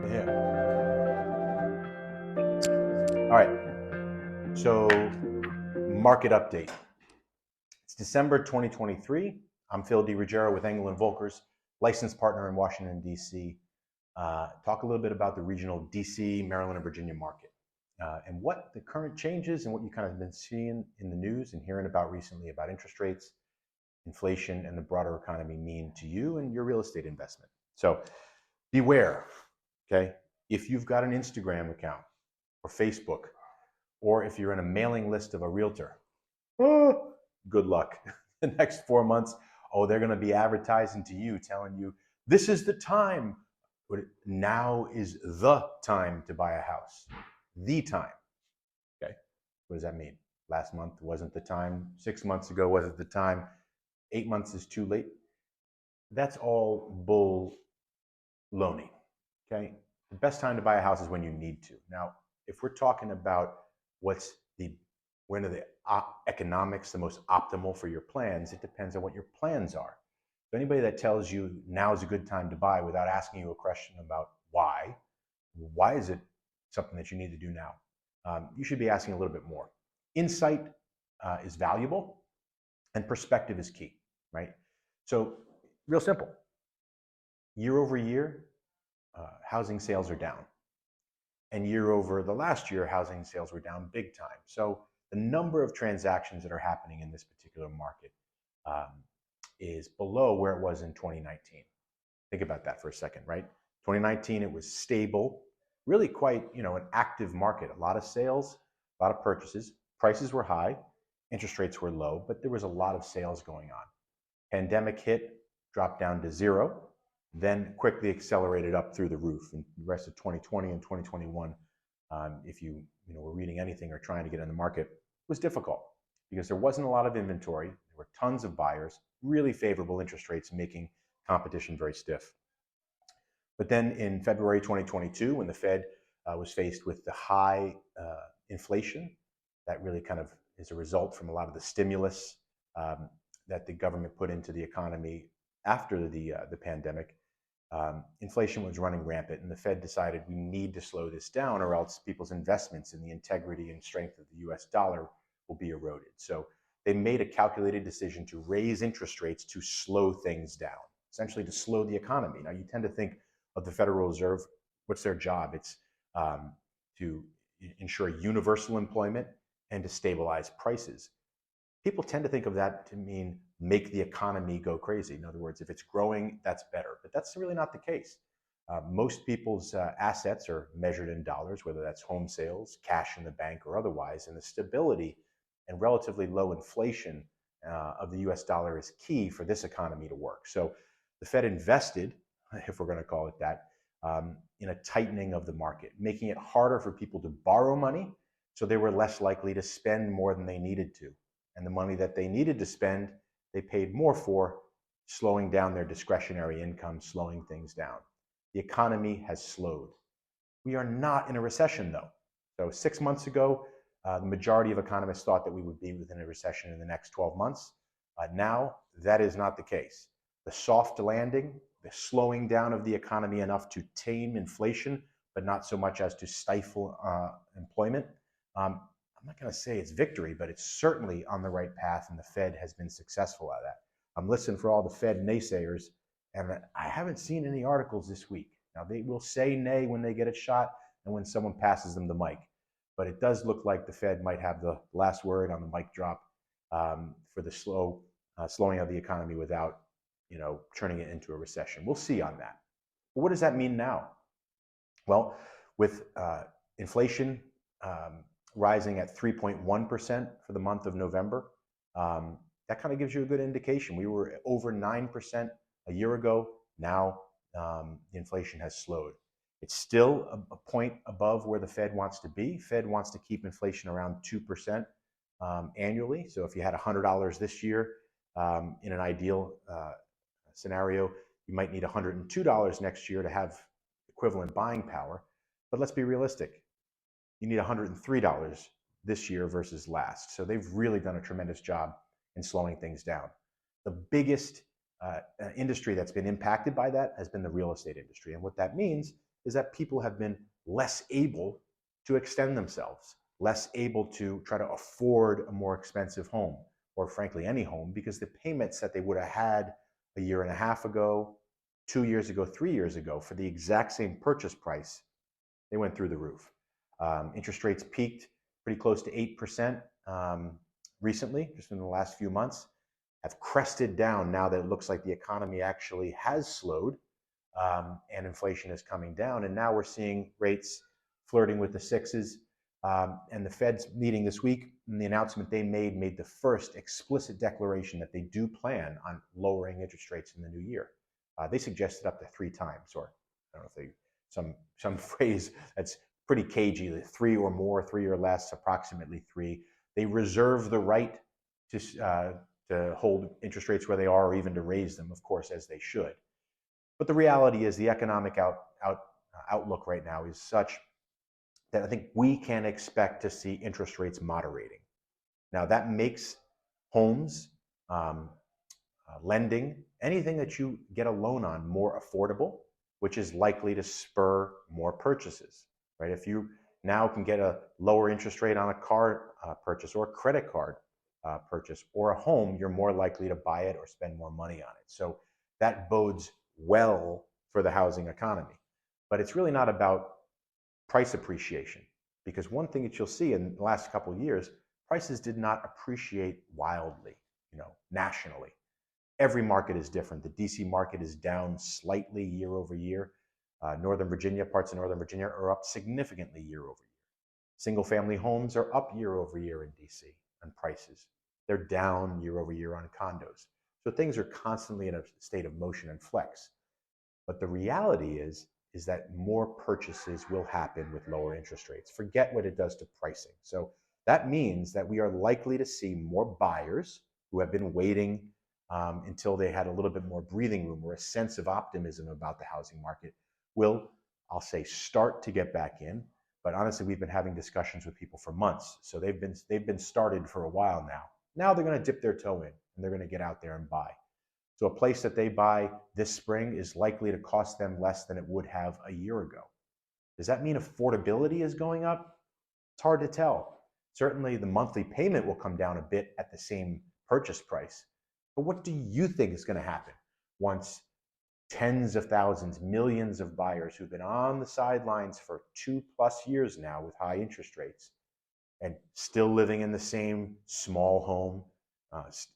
Yeah. All right. So, market update. It's December 2023. I'm Phil Ruggiero with Engel and Völkers, licensed partner in Washington, D.C. Talk a little bit about the regional D.C., Maryland, and Virginia market and what the current changes and what you kind of been seeing in the news and hearing about recently about interest rates, inflation, and the broader economy mean to you and your real estate investment. So, beware, okay? If you've got an Instagram account or Facebook, or if you're in a mailing list of a realtor, oh, good luck. The next 4 months, oh, they're going to be advertising to you, telling you, this is the time. Now is the time to buy a house. The time. Okay. What does that mean? Last month wasn't the time. 6 months ago wasn't the time. 8 months is too late. That's all bull loaning. Okay. The best time to buy a house is when you need to. Now, if we're talking about when are the economics the most optimal for your plans, it depends on what your plans are. So anybody that tells you now is a good time to buy without asking you a question about why is it something that you need to do now? You should be asking a little bit more. Insight is valuable, and perspective is key, right? So real simple. Year over year, housing sales are down. And year over the last year, housing sales were down big time. So the number of transactions that are happening in this particular market is below where it was in 2019. Think about that for a second, right? 2019, it was stable, really quite, an active market. A lot of sales, a lot of purchases. Prices were high, interest rates were low, but there was a lot of sales going on. Pandemic hit, dropped down to zero, then quickly accelerated up through the roof. And the rest of 2020 and 2021, if you were reading anything or trying to get in the market, was difficult because there wasn't a lot of inventory. There were tons of buyers, really favorable interest rates, making competition very stiff. But then in February 2022, when the Fed was faced with the high inflation, that really kind of is a result from a lot of the stimulus that the government put into the economy after the pandemic. Inflation was running rampant, and the Fed decided we need to slow this down, or else people's investments in the integrity and strength of the US dollar will be eroded. So they made a calculated decision to raise interest rates to slow things down, essentially to slow the economy. Now, you tend to think of the Federal Reserve, what's their job? It's to ensure universal employment and to stabilize prices. People tend to think of that to mean make the economy go crazy. In other words, if it's growing, that's better. But that's really not the case. Most people's assets are measured in dollars, whether that's home sales, cash in the bank, or otherwise. And the stability and relatively low inflation of the US dollar is key for this economy to work. So the Fed invested, if we're going to call it that, in a tightening of the market, making it harder for people to borrow money, so they were less likely to spend more than they needed to. And the money that they needed to spend, they paid more for, slowing down their discretionary income, slowing things down. The economy has slowed. We are not in a recession, though. So 6 months ago, the majority of economists thought that we would be within a recession in the next 12 months. Now, that is not the case. The soft landing, the slowing down of the economy enough to tame inflation, but not so much as to stifle employment. I'm not going to say it's victory, but it's certainly on the right path, and the Fed has been successful at that. I'm listening for all the Fed naysayers, and I haven't seen any articles this week. Now, they will say nay when they get a shot and when someone passes them the mic, but it does look like the Fed might have the last word on the mic drop for the slowing of the economy without, turning it into a recession. We'll see on that. But what does that mean now? Well, with inflation rising at 3.1% for the month of November, that kind of gives you a good indication. We were over 9% a year ago. Now the inflation has slowed. It's still a point above where the Fed wants to be. Fed wants to keep inflation around 2% annually. So if you had $100 this year, in an ideal scenario, you might need $102 next year to have equivalent buying power. But let's be realistic. You need $103 this year versus last. So they've really done a tremendous job in slowing things down. The biggest industry that's been impacted by that has been the real estate industry. And what that means is that people have been less able to extend themselves, less able to try to afford a more expensive home, or frankly, any home, because the payments that they would have had a year and a half ago, 2 years ago, 3 years ago, for the exact same purchase price, they went through the roof. Interest rates peaked pretty close to 8% recently, just in the last few months, have crested down now that it looks like the economy actually has slowed, and inflation is coming down. And now we're seeing rates flirting with the sixes. And the Fed's meeting this week, and the announcement they made the first explicit declaration that they do plan on lowering interest rates in the new year. They suggested up to 3 times, or I don't know if they some phrase that's pretty cagey, 3 or more, 3 or less, approximately 3. They reserve the right to hold interest rates where they are, or even to raise them, of course, as they should. But the reality is the economic outlook right now is such that I think we can expect to see interest rates moderating. Now that makes homes, lending, anything that you get a loan on more affordable, which is likely to spur more purchases, right? If you now can get a lower interest rate on a car purchase, or a credit card purchase, or a home, you're more likely to buy it or spend more money on it. So that bodes well for the housing economy. But it's really not about price appreciation, because one thing that you'll see in the last couple of years, prices did not appreciate wildly, nationally. Every market is different. The DC market is down slightly year over year. Northern Virginia, parts of Northern Virginia are up significantly year over year. Single family homes are up year over year in DC on prices. They're down year over year on condos. So things are constantly in a state of motion and flex. But the reality is that more purchases will happen with lower interest rates. Forget what it does to pricing. So that means that we are likely to see more buyers who have been waiting until they had a little bit more breathing room, or a sense of optimism about the housing market, will, I'll say, start to get back in. But honestly, we've been having discussions with people for months. So they've been started for a while now. Now they're going to dip their toe in, and they're going to get out there and buy. So a place that they buy this spring is likely to cost them less than it would have a year ago. Does that mean affordability is going up? It's hard to tell. Certainly the monthly payment will come down a bit at the same purchase price. But what do you think is going to happen once tens of thousands, millions of buyers who've been on the sidelines for 2+ years now with high interest rates and still living in the same small home,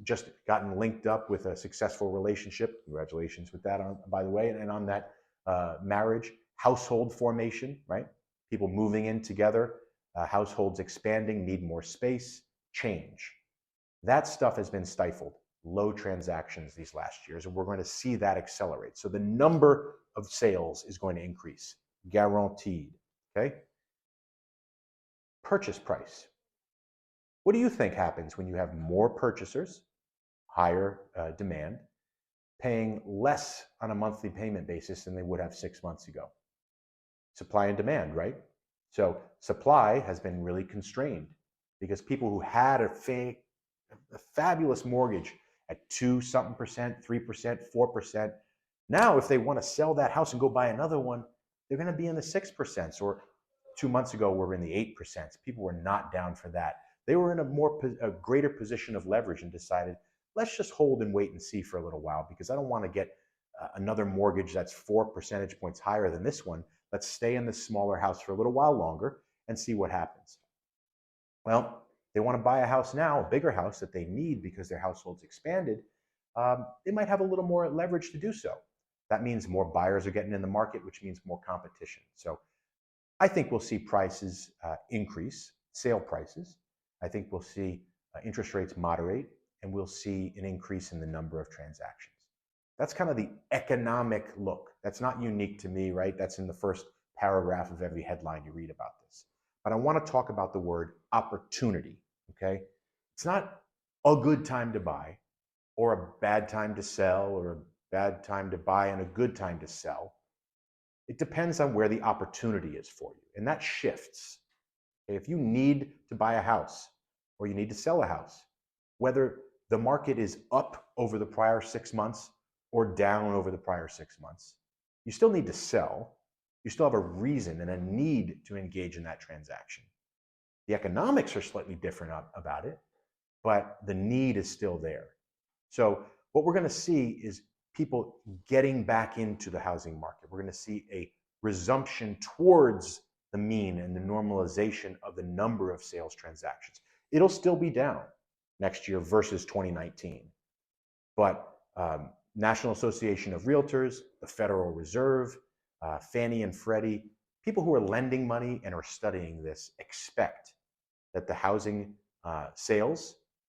just gotten linked up with a successful relationship? Congratulations with that, by the way, and on that marriage, household formation, right? People moving in together, households expanding, need more space, change. That stuff has been stifled. Low transactions these last years, and we're going to see that accelerate. So the number of sales is going to increase, guaranteed, okay? Purchase price. What do you think happens when you have more purchasers, higher demand, paying less on a monthly payment basis than they would have 6 months ago? Supply and demand, right? So supply has been really constrained because people who had a fabulous mortgage at 2-something%, 3%, 4%, now if they want to sell that house and go buy another one, they're going to be in the 6%, or 2 months ago we're in the 8%. People were not down for that. They were in a greater position of leverage and decided, let's just hold and wait and see for a little while, because I don't want to get another mortgage that's 4 percentage points higher than this one. Let's stay in this smaller house for a little while longer and see what happens. Well, they want to buy a house now, a bigger house that they need because their household's expanded. They might have a little more leverage to do so. That means more buyers are getting in the market, which means more competition. So I think we'll see prices increase, sale prices. I think we'll see interest rates moderate, and we'll see an increase in the number of transactions. That's kind of the economic look. That's not unique to me, right? That's in the first paragraph of every headline you read about this. But I want to talk about the word opportunity, okay? It's not a good time to buy, or a bad time to sell, or a bad time to buy and a good time to sell. It depends on where the opportunity is for you, and that shifts. If you need to buy a house, or you need to sell a house, whether the market is up over the prior 6 months or down over the prior 6 months, you still need to sell. you still have a reason and a need to engage in that transaction. The economics are slightly different about it, but the need is still there. So what we're going to see is people getting back into the housing market. We're going to see a resumption towards the mean and the normalization of the number of sales transactions. It'll still be down next year versus 2019. But National Association of Realtors, the Federal Reserve, Fannie and Freddie, people who are lending money and are studying this expect that the housing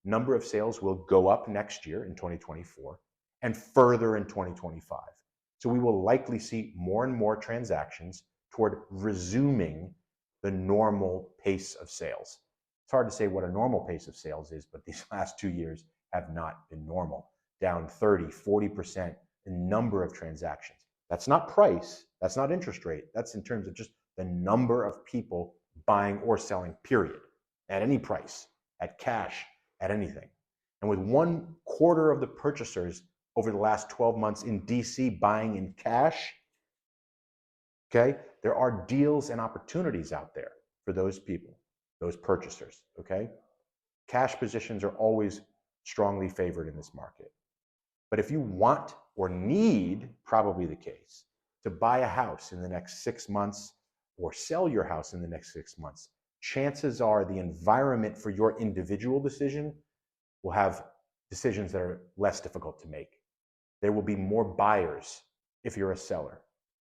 number of sales will go up next year in 2024 and further in 2025. So we will likely see more and more transactions toward resuming the normal pace of sales. It's hard to say what a normal pace of sales is, but these last 2 years have not been normal. Down 30, 40% in number of transactions. That's not price, that's not interest rate, that's in terms of just the number of people buying or selling, period, at any price, at cash, at anything. And with 1/4 of the purchasers over the last 12 months in DC buying in cash, okay, there are deals and opportunities out there for those people, those purchasers, okay? Cash positions are always strongly favored in this market. But if you want or need, probably the case, to buy a house in the next 6 months or sell your house in the next 6 months, chances are the environment for your individual decision will have decisions that are less difficult to make. There will be more buyers if you're a seller.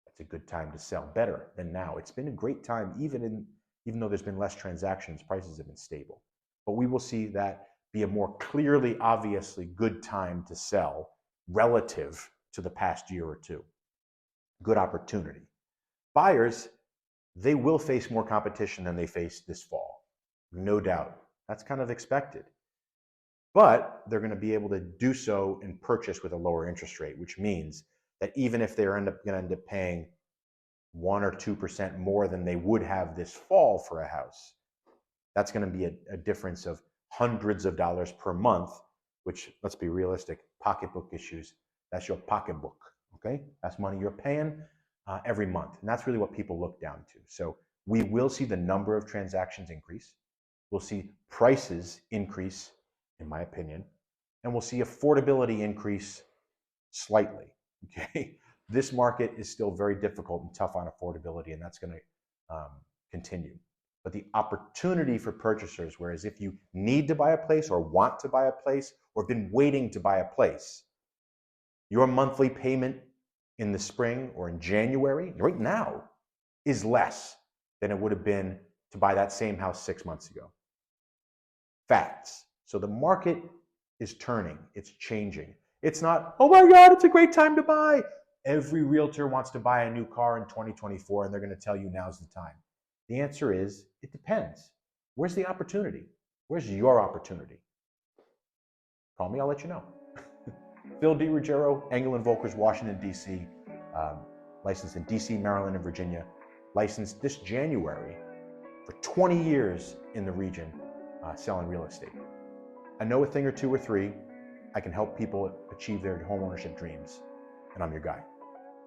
That's a good time to sell, better than now. It's been a great time, even though there's been less transactions, prices have been stable. But we will see that be a more clearly, obviously good time to sell relative to the past year or two. Good opportunity. Buyers, they will face more competition than they faced this fall, no doubt. That's kind of expected. But they're going to be able to do so and purchase with a lower interest rate, which means that even if they're going to end up paying 1 or 2% more than they would have this fall for a house, that's going to be a difference of hundreds of dollars per month, which, let's be realistic, pocketbook issues, that's your pocketbook, okay? That's money you're paying every month. And that's really what people look down to. So we will see the number of transactions increase. We'll see prices increase, in my opinion, and we'll see affordability increase slightly, okay? This market is still very difficult and tough on affordability, and that's going to continue. But the opportunity for purchasers, whereas if you need to buy a place or want to buy a place or have been waiting to buy a place, your monthly payment in the spring or in January, right now, is less than it would have been to buy that same house 6 months ago. Facts. So the market is turning, it's changing. It's not, oh my God, it's a great time to buy. Every realtor wants to buy a new car in 2024 and they're going to tell you now's the time. The answer is, it depends. Where's the opportunity? Where's your opportunity? Call me, I'll let you know. Phil D. Ruggiero, Engel and Völkers, Washington, D.C., licensed in D.C., Maryland, and Virginia, licensed this January for 20 years in the region selling real estate. I know a thing or two or three. I can help people achieve their homeownership dreams, and I'm your guy.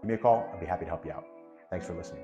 Give me a call. I'll be happy to help you out. Thanks for listening.